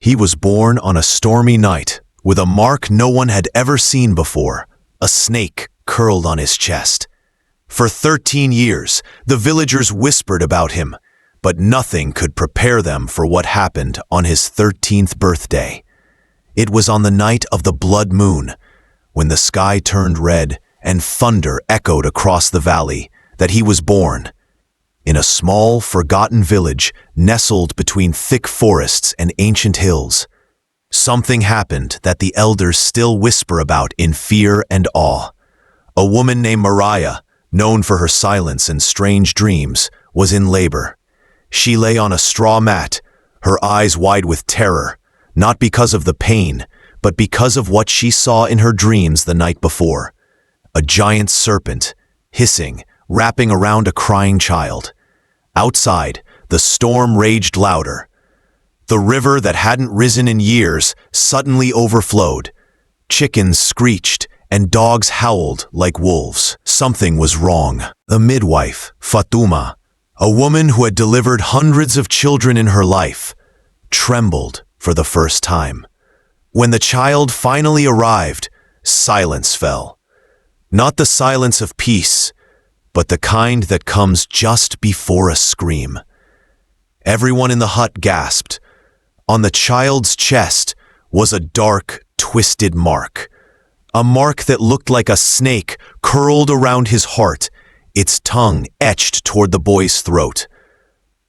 He was born on a stormy night, with a mark no one had ever seen before, a snake curled on his chest. For 13 years, the villagers whispered about him, but nothing could prepare them for what happened on his 13th birthday. It was on the night of the blood moon, when the sky turned red and thunder echoed across the valley, that he was born. In a small, forgotten village nestled between thick forests and ancient hills, something happened that the elders still whisper about in fear and awe. A woman named Mariah, known for her silence and strange dreams, was in labor. She lay on a straw mat, her eyes wide with terror, not because of the pain, but because of what she saw in her dreams the night before. A giant serpent, hissing, wrapping around a crying child. Outside, the storm raged louder. The river that hadn't risen in years suddenly overflowed. Chickens screeched and dogs howled like wolves. Something was wrong. The midwife, Fatuma, a woman who had delivered hundreds of children in her life, trembled for the first time. When the child finally arrived, silence fell. Not the silence of peace, but the kind that comes just before a scream. Everyone in the hut gasped. On the child's chest was a dark, twisted mark. A mark that looked like a snake curled around his heart, its tongue etched toward the boy's throat.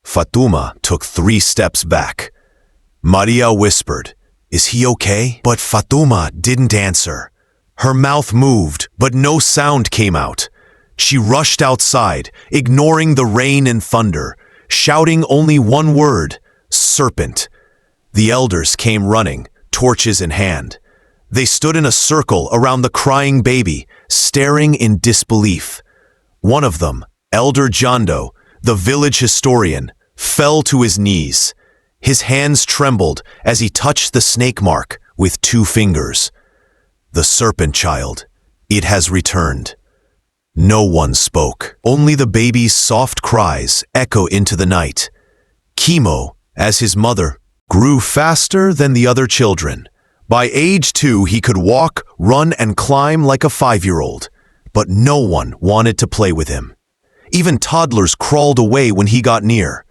Fatuma took 3 steps back. Maria whispered, "Is he okay?" But Fatuma didn't answer. Her mouth moved, but no sound came out. She rushed outside, ignoring the rain and thunder, shouting only one word, "Serpent." The elders came running, torches in hand. They stood in a circle around the crying baby, staring in disbelief. One of them, Elder Jando, the village historian, fell to his knees. His hands trembled as he touched the snake mark with 2 fingers. The Serpent Child, it has returned. No one spoke. Only the baby's soft cries echo into the night. Kimo, as his mother, grew faster than the other children. By age 2, he could walk, run, and climb like a 5-year-old, but no one wanted to play with him. Even toddlers crawled away when he got near.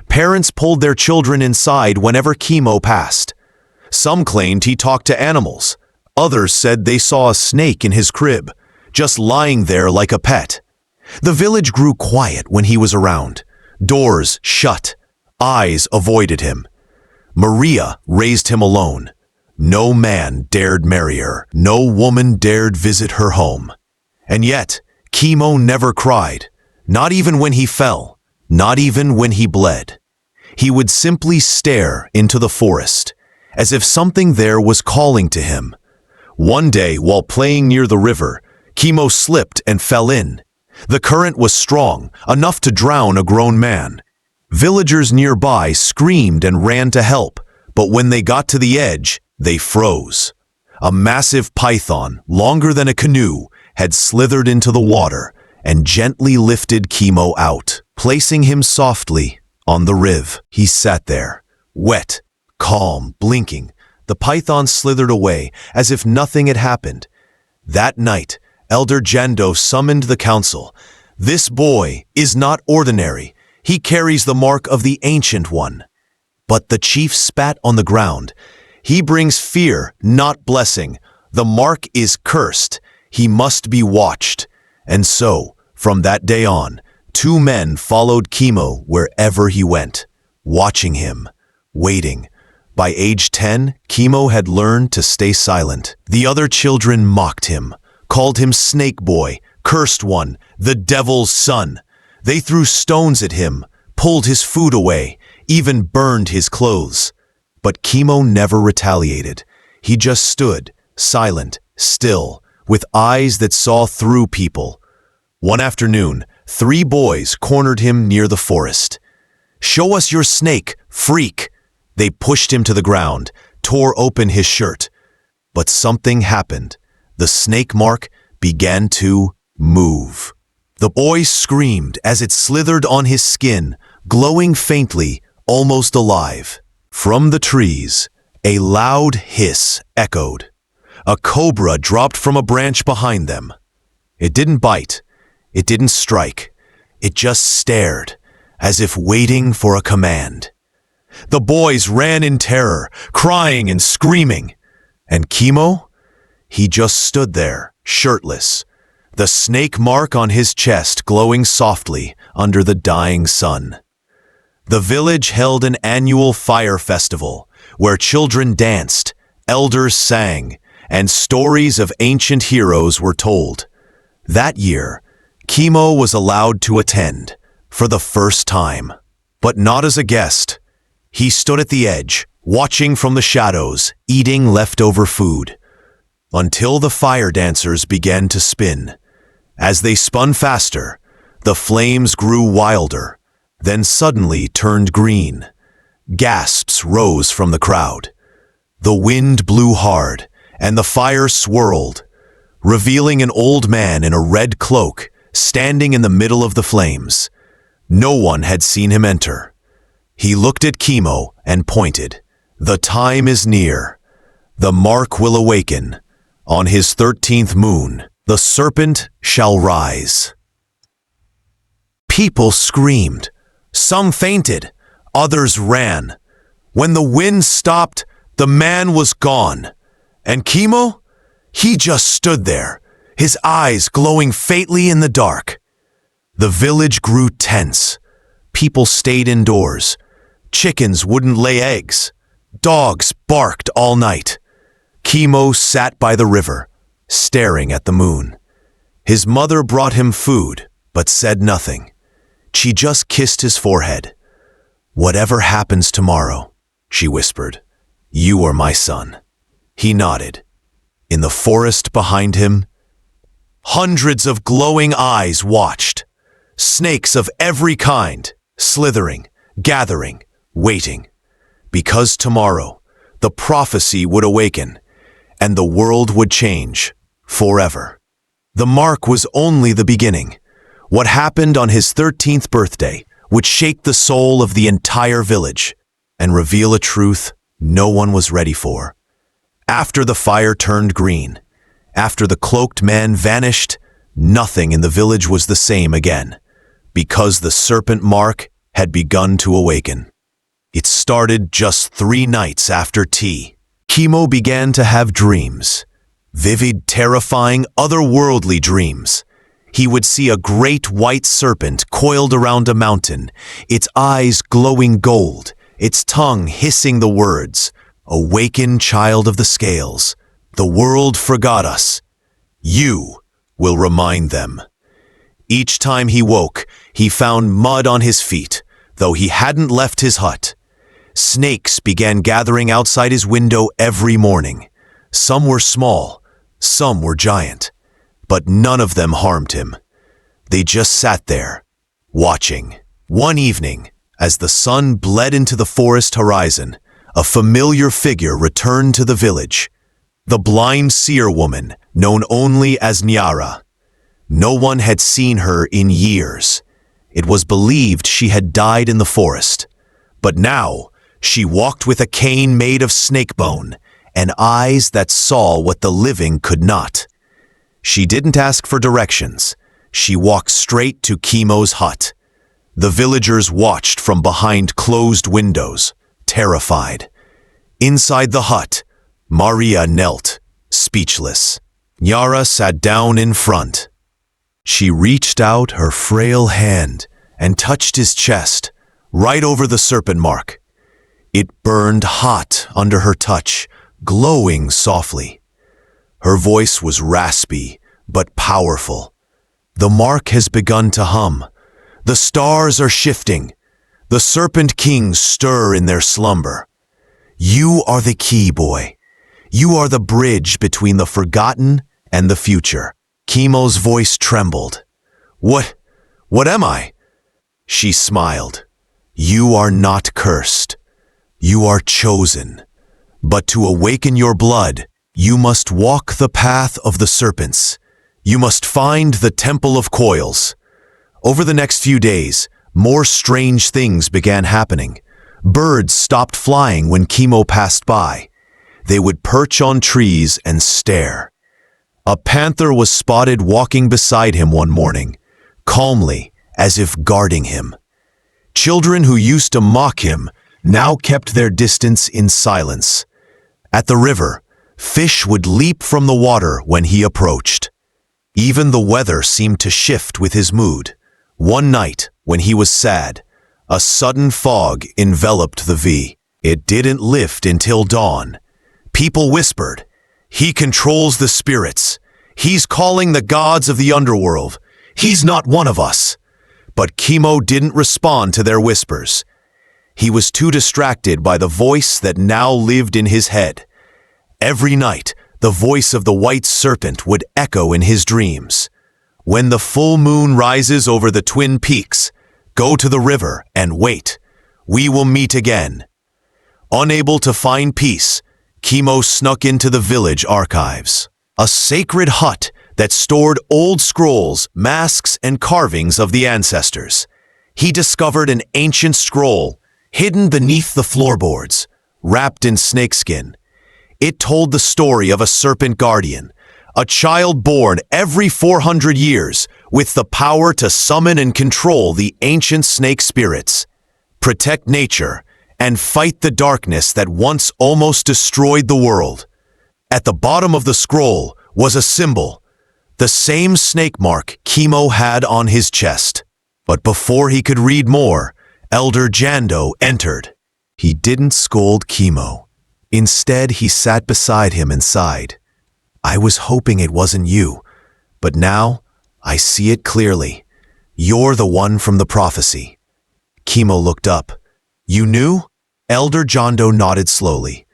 Parents pulled their children inside whenever Kimo passed. Some claimed he talked to animals. Others said they saw a snake in his crib, just lying there like a pet. The village grew quiet when he was around. Doors shut. Eyes avoided him. Maria raised him alone. No man dared marry her. No woman dared visit her home. And yet, Kimo never cried, not even when he fell, not even when he bled. He would simply stare into the forest, as if something there was calling to him. One day, while playing near the river, Kimo slipped and fell in. The current was strong, enough to drown a grown man. Villagers nearby screamed and ran to help, but when they got to the edge, they froze. A massive python, longer than a canoe, had slithered into the water and gently lifted Kimo out, placing him softly on the riv. He sat there, wet, calm, blinking. The python slithered away as if nothing had happened. That night, Elder Jando summoned the council. "This boy is not ordinary. He carries the mark of the Ancient One." But the chief spat on the ground. "He brings fear, not blessing. The mark is cursed. He must be watched." And so, from that day on, 2 men followed Kimo wherever he went, watching him, waiting. By age 10, Kimo had learned to stay silent. The other children mocked him, called him Snake Boy, Cursed One, the Devil's Son. They threw stones at him, pulled his food away, even burned his clothes. But Kimo never retaliated. He just stood, silent, still, with eyes that saw through people. One afternoon, 3 boys cornered him near the forest. "Show us your snake, freak!" They pushed him to the ground, tore open his shirt. But something happened. The snake mark began to move. The boy screamed as it slithered on his skin, glowing faintly, almost alive. From the trees, A loud hiss echoed. A cobra dropped from a branch behind them. It didn't bite. It didn't strike. It just stared, as if waiting for a command. The boys ran in terror, crying and screaming. And Kimo? He just stood there, shirtless, the snake mark on his chest glowing softly under the dying sun. The village held an annual fire festival where children danced, elders sang, and stories of ancient heroes were told. That year, Kimo was allowed to attend, for the first time. But not as a guest. He stood at the edge, watching from the shadows, eating leftover food. Until the fire dancers began to spin. As they spun faster, the flames grew wilder, then suddenly turned green. Gasps rose from the crowd. The wind blew hard, and the fire swirled, revealing an old man in a red cloak standing in the middle of the flames. No one had seen him enter. He looked at Kimo and pointed. The time is near. The mark will awaken. On his 13th moon, the serpent shall rise. People screamed. Some fainted. Others ran. When the wind stopped, the man was gone. And Kimo? He just stood there, his eyes glowing faintly in the dark. The village grew tense. People stayed indoors. Chickens wouldn't lay eggs. Dogs barked all night. Kimo sat by the river, staring at the moon. His mother brought him food, but said nothing. She just kissed his forehead. "Whatever happens tomorrow," she whispered, "you are my son." He nodded. In the forest behind him, hundreds of glowing eyes watched. Snakes of every kind, slithering, gathering, waiting. Because tomorrow, the prophecy would awaken, and the world would change, forever. The mark was only the beginning. What happened on his 13th birthday would shake the soul of the entire village and reveal a truth no one was ready for. After the fire turned green, after the cloaked man vanished, nothing in the village was the same again, because the serpent mark had begun to awaken. It started just 3 nights after tea. Kimo began to have dreams. Vivid, terrifying, otherworldly dreams. He would see a great white serpent coiled around a mountain, its eyes glowing gold, its tongue hissing the words, "Awaken, child of the scales. The world forgot us. You will remind them." Each time he woke, he found mud on his feet, though he hadn't left his hut. Snakes began gathering outside his window every morning. Some were small, some were giant, but none of them harmed him. They just sat there, watching. One evening, as the sun bled into the forest horizon, a familiar figure returned to the village. The blind seer woman, known only as Nyara. No one had seen her in years. It was believed she had died in the forest. But now, she walked with a cane made of snake bone and eyes that saw what the living could not. She didn't ask for directions. She walked straight to Kimo's hut. The villagers watched from behind closed windows, terrified. Inside the hut, Maria knelt, speechless. Nyara sat down in front. She reached out her frail hand and touched his chest, right over the serpent mark. It burned hot under her touch, glowing softly. Her voice was raspy, but powerful. "The mark has begun to hum. The stars are shifting. The serpent kings stir in their slumber. You are the key, boy. You are the bridge between the forgotten and the future." Kimo's voice trembled. What am I?" She smiled. "You are not cursed. You are chosen. But to awaken your blood, you must walk the path of the serpents. You must find the Temple of Coils." Over the next few days, more strange things began happening. Birds stopped flying when Kimo passed by. They would perch on trees and stare. A panther was spotted walking beside him one morning, calmly, as if guarding him. Children who used to mock him now kept their distance in silence. At the river, fish would leap from the water when he approached. Even the weather seemed to shift with his mood. One night, when he was sad, a sudden fog enveloped the V. It didn't lift until dawn. People whispered, "He controls the spirits. He's calling the gods of the underworld. He's not one of us." But Kimo didn't respond to their whispers. He was too distracted by the voice that now lived in his head. Every night, the voice of the white serpent would echo in his dreams. "When the full moon rises over the twin peaks, go to the river and wait. We will meet again." Unable to find peace, Kimo snuck into the village archives, a sacred hut that stored old scrolls, masks, and carvings of the ancestors. He discovered an ancient scroll hidden beneath the floorboards, wrapped in snakeskin. It told the story of a serpent guardian, a child born every 400 years with the power to summon and control the ancient snake spirits, protect nature, and fight the darkness that once almost destroyed the world. At the bottom of the scroll was a symbol, the same snake mark Kimo had on his chest. But before he could read more, Elder Jando entered. He didn't scold Kimo. Instead, he sat beside him and sighed. "I was hoping it wasn't you, but now I see it clearly. You're the one from the prophecy." Kimo looked up. "You knew?" Elder Jando nodded slowly.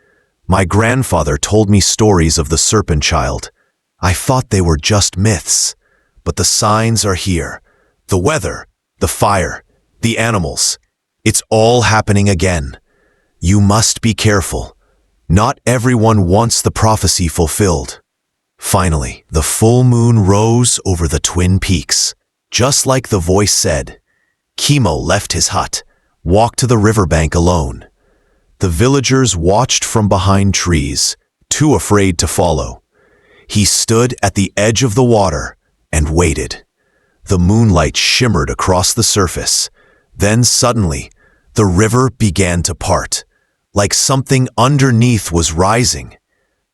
"My grandfather told me stories of the Serpent Child. I thought they were just myths, but the signs are here. The weather, the fire, the animals. It's all happening again. You must be careful. Not everyone wants the prophecy fulfilled." Finally, the full moon rose over the twin peaks. Just like the voice said, Kimo left his hut, walked to the riverbank alone. The villagers watched from behind trees, too afraid to follow. He stood at the edge of the water and waited. The moonlight shimmered across the surface. Then suddenly, the river began to part, like something underneath was rising.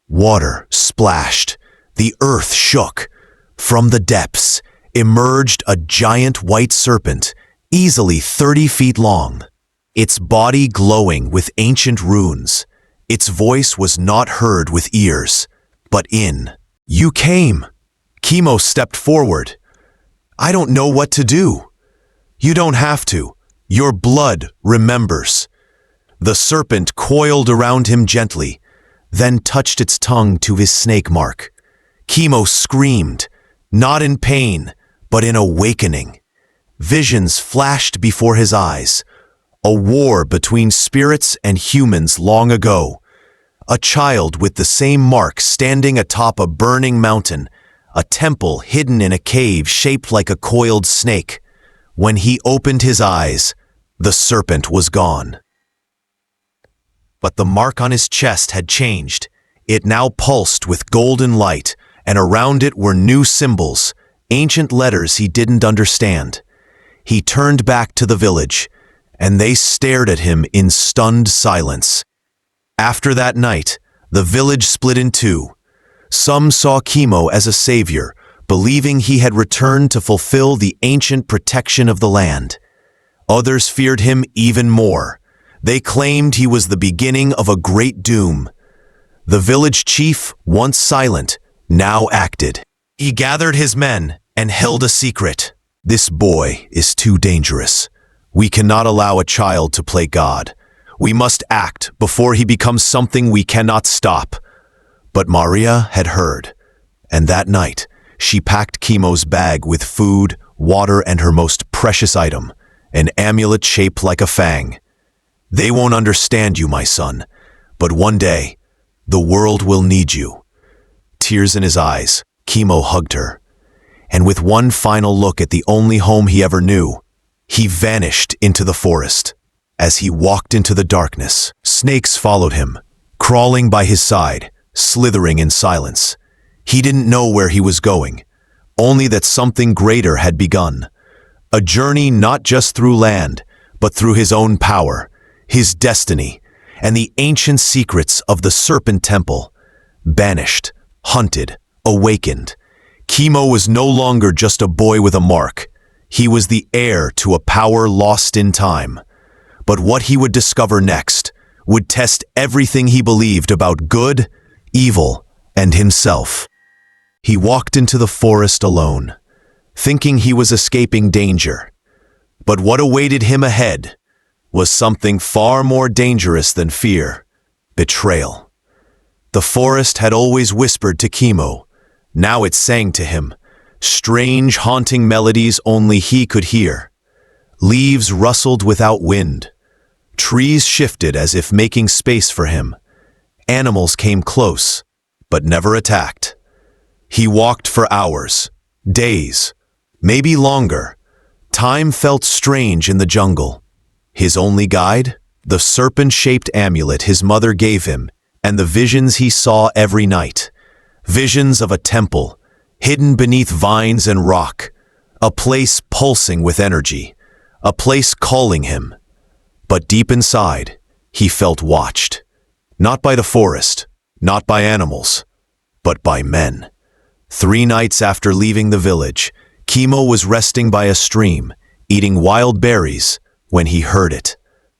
Water splashed. The earth shook. From the depths emerged a giant white serpent, easily 30 feet long, its body glowing with ancient runes. Its voice was not heard with ears, but in. "You came." Kimo stepped forward. "I don't know what to do." "You don't have to. Your blood remembers." The serpent coiled around him gently, then touched its tongue to his snake mark. Kimo screamed, not in pain, but in awakening. Visions flashed before his eyes. A war between spirits and humans long ago. A child with the same mark standing atop a burning mountain. A temple hidden in a cave shaped like a coiled snake. When he opened his eyes, the serpent was gone. But the mark on his chest had changed. It now pulsed with golden light, and around it were new symbols, ancient letters he didn't understand. He turned back to the village, and they stared at him in stunned silence. After that night, the village split in two. Some saw Kimo as a savior, believing he had returned to fulfill the ancient protection of the land. Others feared him even more. They claimed he was the beginning of a great doom. The village chief, once silent, now acted. He gathered his men and held a secret. "This boy is too dangerous. We cannot allow a child to play God. We must act before he becomes something we cannot stop." But Maria had heard, and that night she packed Kimo's bag with food, water, and her most precious item, an amulet shaped like a fang. "They won't understand you, my son, but one day, the world will need you." Tears in his eyes, Kimo hugged her, and with one final look at the only home he ever knew, he vanished into the forest. As he walked into the darkness, snakes followed him, crawling by his side, slithering in silence. He didn't know where he was going, only that something greater had begun. A journey not just through land, but through his own power, his destiny, and the ancient secrets of the Serpent Temple. Banished, hunted, awakened, Kimo was no longer just a boy with a mark. He was the heir to a power lost in time. But what he would discover next would test everything he believed about good, evil, and himself. He walked into the forest alone, thinking he was escaping danger. But what awaited him ahead was something far more dangerous than fear: betrayal. The forest had always whispered to Kimo. Now it sang to him, strange, haunting melodies only he could hear. Leaves rustled without wind. Trees shifted as if making space for him. Animals came close, but never attacked. He walked for hours, days, maybe longer. Time felt strange in the jungle. His only guide? The serpent-shaped amulet his mother gave him, and the visions he saw every night. Visions of a temple, hidden beneath vines and rock, a place pulsing with energy, a place calling him. But deep inside, he felt watched. Not by the forest, not by animals, but by men. 3 nights after leaving the village, Kimo was resting by a stream, eating wild berries, when he heard it.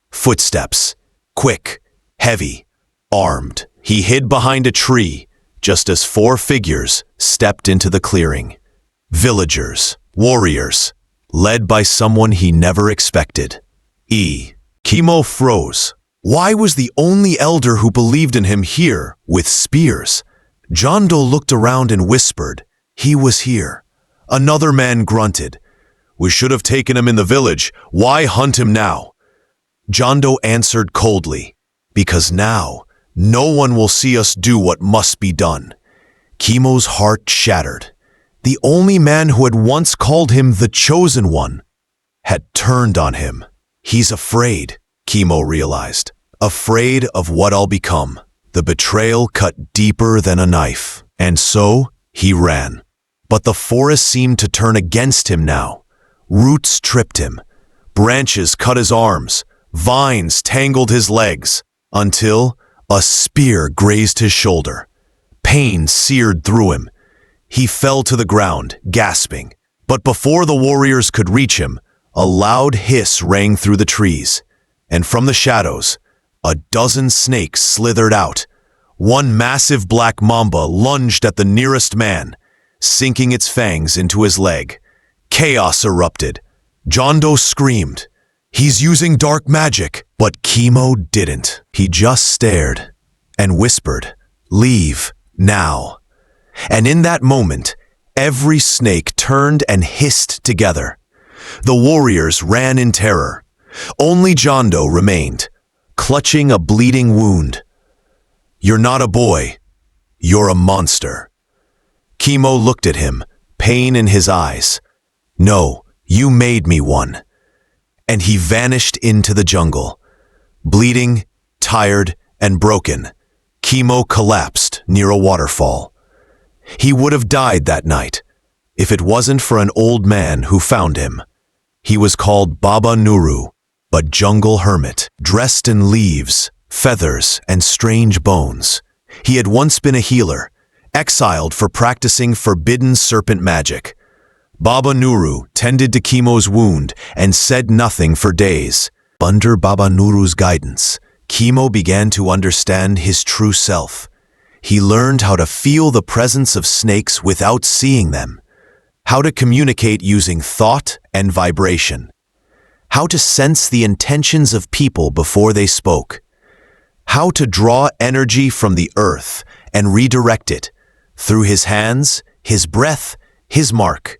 Footsteps, quick, heavy, armed. He hid behind a tree, just as 4 figures stepped into the clearing. Villagers, warriors, led by someone he never expected. Kimo froze. Why was the only elder who believed in him here, with spears? Jondo looked around and whispered, "He was here." Another man grunted, "We should have taken him in the village. Why hunt him now?" Jondo answered coldly, "Because now, no one will see us do what must be done." Kimo's heart shattered. The only man who had once called him the Chosen One had turned on him. He's afraid, Kimo realized. Afraid of what I'll become. The betrayal cut deeper than a knife, and so he ran. But the forest seemed to turn against him now. Roots tripped him. Branches cut his arms. Vines tangled his legs, until a spear grazed his shoulder. Pain seared through him. He fell to the ground, gasping. But before the warriors could reach him, a loud hiss rang through the trees, and from the shadows, a dozen snakes slithered out. One massive black mamba lunged at the nearest man, sinking its fangs into his leg. Chaos erupted. Jondo screamed, "He's using dark magic!" But Kimo didn't. He just stared and whispered, "Leave, now." And in that moment, every snake turned and hissed together. The warriors ran in terror. Only Jondo remained, clutching a bleeding wound. "You're not a boy. You're a monster." Kimo looked at him, pain in his eyes. "No, you made me one." And he vanished into the jungle. Bleeding, tired, and broken, Kimo collapsed near a waterfall. He would have died that night if it wasn't for an old man who found him. He was called Baba Nuru, a jungle hermit, dressed in leaves, feathers, and strange bones. He had once been a healer, exiled for practicing forbidden serpent magic. Baba Nuru tended to Kimo's wound and said nothing for days. Under Baba Nuru's guidance, Kimo began to understand his true self. He learned how to feel the presence of snakes without seeing them, how to communicate using thought and vibration, how to sense the intentions of people before they spoke, how to draw energy from the earth and redirect it through his hands, his breath, his mark.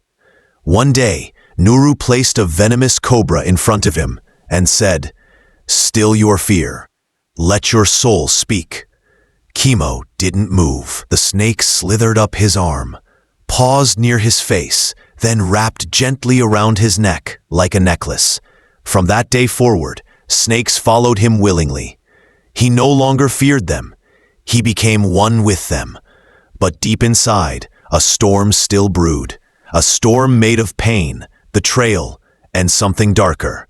One day, Nuru placed a venomous cobra in front of him and said, "Still your fear. Let your soul speak." Kimo didn't move. The snake slithered up his arm, paused near his face, then wrapped gently around his neck like a necklace. From that day forward, snakes followed him willingly. He no longer feared them. He became one with them. But deep inside, a storm still brewed. A storm made of pain, betrayal, and something darker.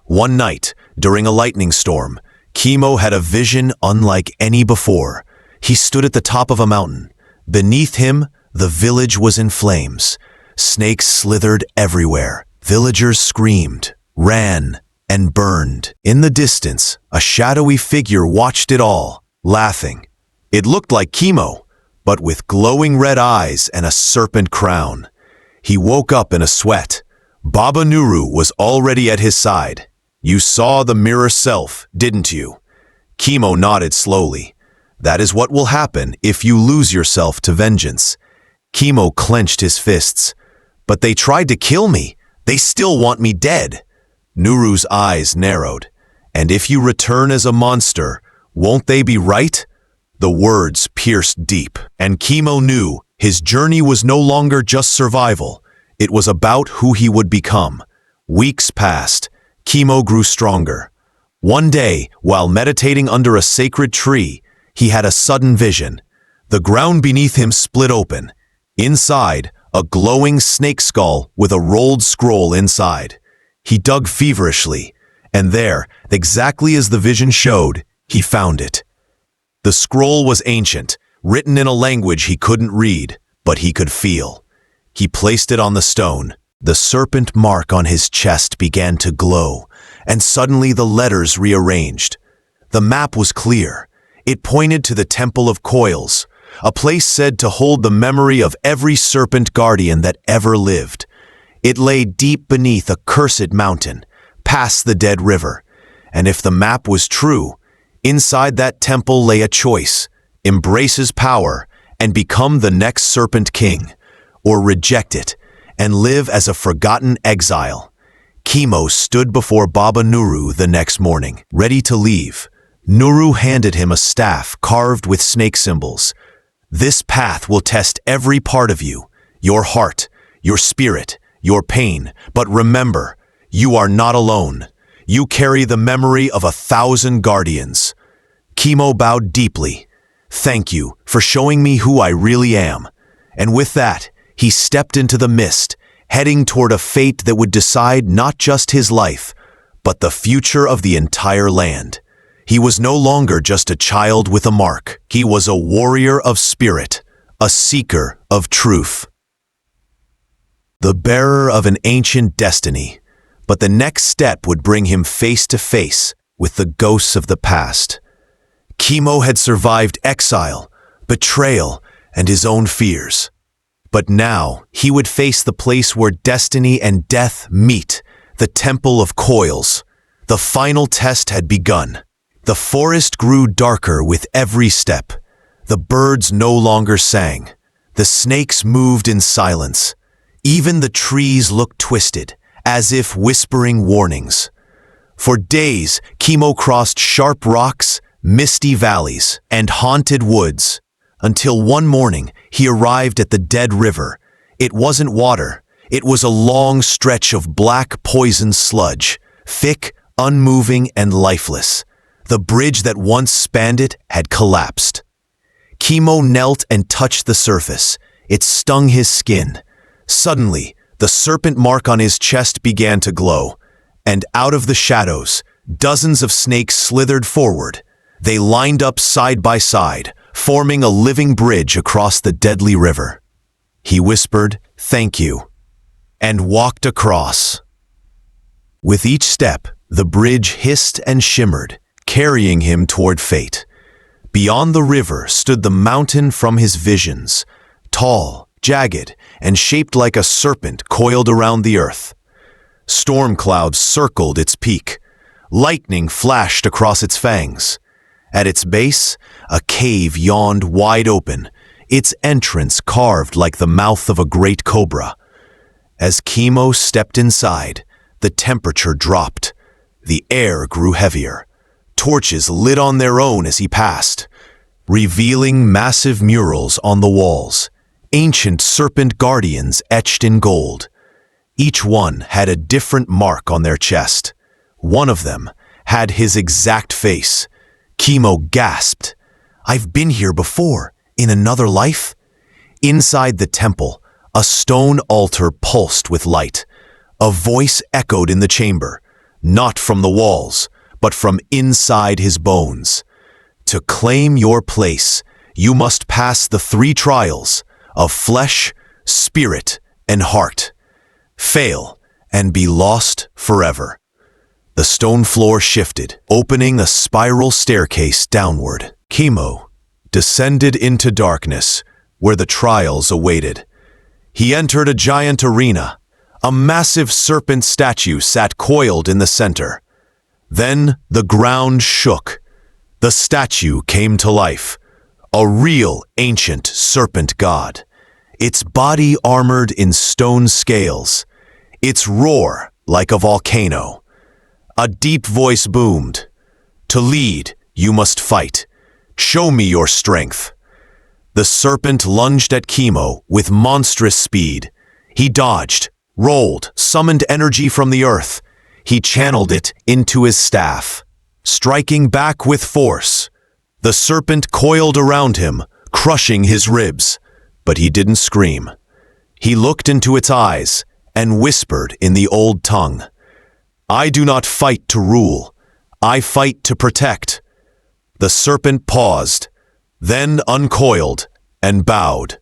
One night, during a lightning storm, Kimo had a vision unlike any before. He stood at the top of a mountain. Beneath him, the village was in flames. Snakes slithered everywhere. Villagers screamed, ran, and burned. In the distance, a shadowy figure watched it all, laughing. It looked like Kimo, but with glowing red eyes and a serpent crown. He woke up in a sweat. Baba Nuru was already at his side. You saw the mirror self, didn't you? Kimo nodded slowly. That is what will happen if you lose yourself to vengeance. Kimo clenched his fists. But they tried to kill me. They still want me dead. Nuru's eyes narrowed. And if you return as a monster, won't they be right? The words pierced deep, and Kimo knew his journey was no longer just survival. It was about who he would become. Weeks passed. Kimo grew stronger. One day, while meditating under a sacred tree, he had a sudden vision. The ground beneath him split open. Inside, a glowing snake skull with a rolled scroll inside. He dug feverishly, and there, exactly as the vision showed, he found it. The scroll was ancient, written in a language he couldn't read, but he could feel. He placed it on the stone. The serpent mark on his chest began to glow, and suddenly the letters rearranged. The map was clear. It pointed to the Temple of Coils, a place said to hold the memory of every serpent guardian that ever lived. It lay deep beneath a cursed mountain, past the dead river, and if the map was true, inside that temple lay a choice: embrace his power and become the next Serpent King, or reject it and live as a forgotten exile. Kimo stood before Baba Nuru the next morning, ready to leave. Nuru handed him a staff carved with snake symbols. This path will test every part of you, your heart, your spirit, your pain, but remember, you are not alone. You carry the memory of 1,000 guardians. Kimo bowed deeply. Thank you for showing me who I really am. And with that, he stepped into the mist, heading toward a fate that would decide not just his life, but the future of the entire land. He was no longer just a child with a mark. He was a warrior of spirit, a seeker of truth, the bearer of an ancient destiny. But the next step would bring him face to face with the ghosts of the past. Kimo had survived exile, betrayal, and his own fears. But now he would face the place where destiny and death meet, the Temple of Coils. The final test had begun. The forest grew darker with every step. The birds no longer sang. The snakes moved in silence. Even the trees looked twisted, as if whispering warnings. For days, Kimo crossed sharp rocks, misty valleys, and haunted woods, until one morning he arrived at the dead river. It wasn't water. It was a long stretch of black poison sludge, thick, unmoving, and lifeless. The bridge that once spanned it had collapsed. Kimo knelt and touched the surface. It stung his skin. Suddenly, the serpent mark on his chest began to glow, and out of the shadows, dozens of snakes slithered forward. They lined up side by side, forming a living bridge across the deadly river. He whispered, "Thank you," and walked across. With each step, the bridge hissed and shimmered, carrying him toward fate. Beyond the river stood the mountain from his visions, tall, jagged, and shaped like a serpent coiled around the earth. Storm clouds circled its peak. Lightning flashed across its fangs. At its base, a cave yawned wide open, its entrance carved like the mouth of a great cobra. As Kimo stepped inside, the temperature dropped. The air grew heavier. Torches lit on their own as he passed, revealing massive murals on the walls, ancient serpent guardians etched in gold. Each one had a different mark on their chest. One of them had his exact face. Kimo gasped. I've been here before, in another life. Inside the temple, a stone altar pulsed with light. A voice echoed in the chamber, not from the walls, but from inside his bones. To claim your place, you must pass the 3 trials of flesh, spirit, and heart. Fail, and be lost forever. The stone floor shifted, opening a spiral staircase downward. Kimo descended into darkness, where the trials awaited. He entered a giant arena. A massive serpent statue sat coiled in the center. Then the ground shook. The statue came to life. A real ancient serpent god. Its body armored in stone scales. Its roar like a volcano. A deep voice boomed. To lead, you must fight. Show me your strength. The serpent lunged at Kimo with monstrous speed. He dodged, rolled, summoned energy from the earth. He channeled it into his staff, striking back with force. The serpent coiled around him, crushing his ribs, but he didn't scream. He looked into its eyes and whispered in the old tongue, I do not fight to rule. I fight to protect. The serpent paused, then uncoiled and bowed.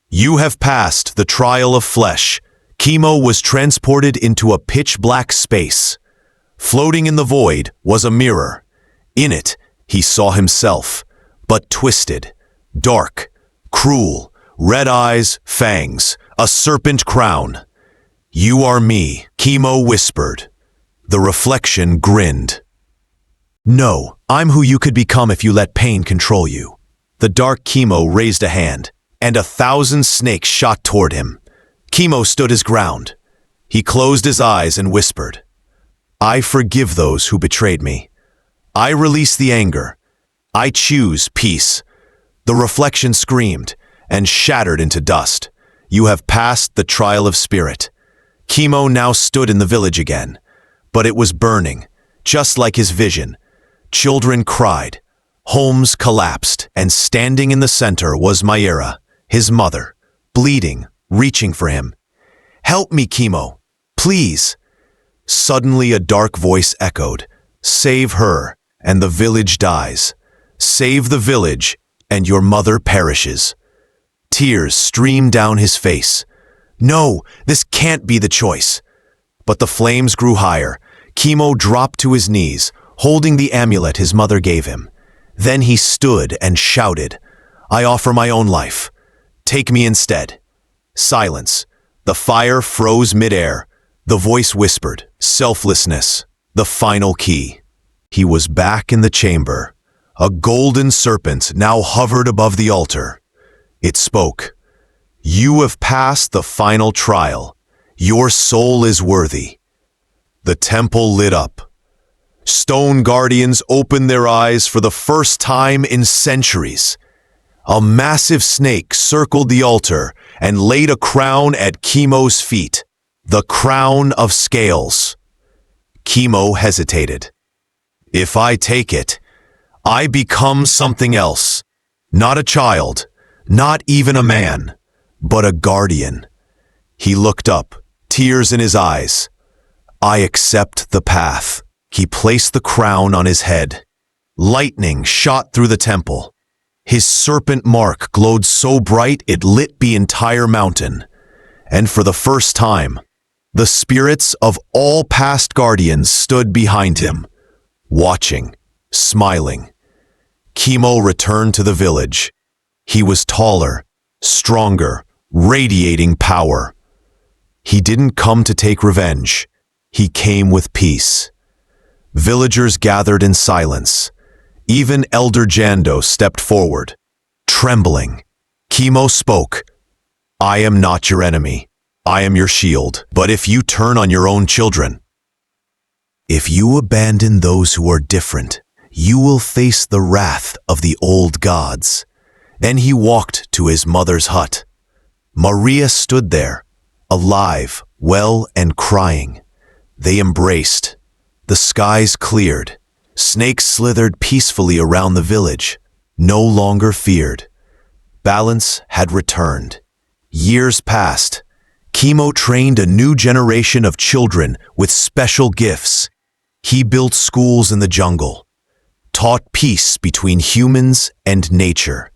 You have passed the trial of flesh. Kimo was transported into a pitch-black space. Floating in the void was a mirror. In it, he saw himself, but twisted, dark, cruel, red eyes, fangs, a serpent crown. You are me, Kimo whispered. The reflection grinned. No, I'm who you could become if you let pain control you. The dark Kimo raised a hand, and 1,000 snakes shot toward him. Kimo stood his ground. He closed his eyes and whispered, I forgive those who betrayed me. I release the anger. I choose peace. The reflection screamed and shattered into dust. You have passed the trial of spirit. Kimo now stood in the village again, but it was burning, just like his vision. Children cried, homes collapsed, and standing in the center was Myra, his mother, bleeding, reaching for him. Help me, Kimo, please. Suddenly a dark voice echoed, Save her, and the village dies. Save the village, and your mother perishes. Tears streamed down his face. No, this can't be the choice. But the flames grew higher. Kimo dropped to his knees, holding the amulet his mother gave him. Then he stood and shouted, I offer my own life. Take me instead. Silence. The fire froze midair. The voice whispered, selflessness, the final key. He was back in the chamber. A golden serpent now hovered above the altar. It spoke, You have passed the final trial. Your soul is worthy. The temple lit up. Stone guardians opened their eyes for the first time in centuries. A massive snake circled the altar and laid a crown at Kimo's feet. The crown of scales. Kimo hesitated. If I take it, I become something else. Not a child, not even a man, but a guardian. He looked up, tears in his eyes. I accept the path. He placed the crown on his head. Lightning shot through the temple. His serpent mark glowed so bright it lit the entire mountain. And for the first time, the spirits of all past guardians stood behind him, watching, smiling. Kimo returned to the village. He was taller, stronger, radiating power. He didn't come to take revenge. He came with peace. Villagers gathered in silence. Even Elder Jando stepped forward, trembling. Kimo spoke. I am not your enemy. I am your shield. But if you turn on your own children, if you abandon those who are different, you will face the wrath of the old gods. Then he walked to his mother's hut. Maria stood there, alive, well, and crying. They embraced. The skies cleared. Snakes slithered peacefully around the village. no longer feared. Balance had returned. Years passed. Kimo trained a new generation of children with special gifts. He built schools in the jungle, taught peace between humans and nature.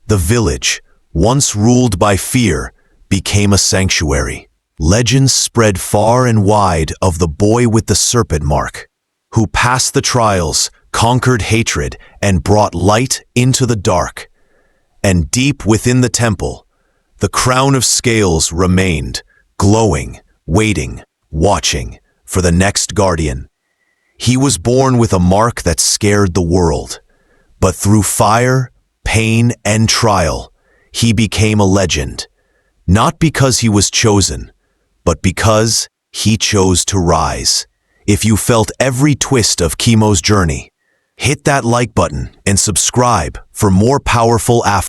The village, once ruled by fear, became a sanctuary. Legends spread far and wide of the boy with the serpent mark, who passed the trials, conquered hatred, and brought light into the dark. And deep within the temple, the crown of scales remained, glowing, waiting, watching for the next guardian. He was born with a mark that scared the world, but through fire, pain, and trial, he became a legend, not because he was chosen, but because he chose to rise. If you felt every twist of Kimo's journey, hit that like button and subscribe for more powerful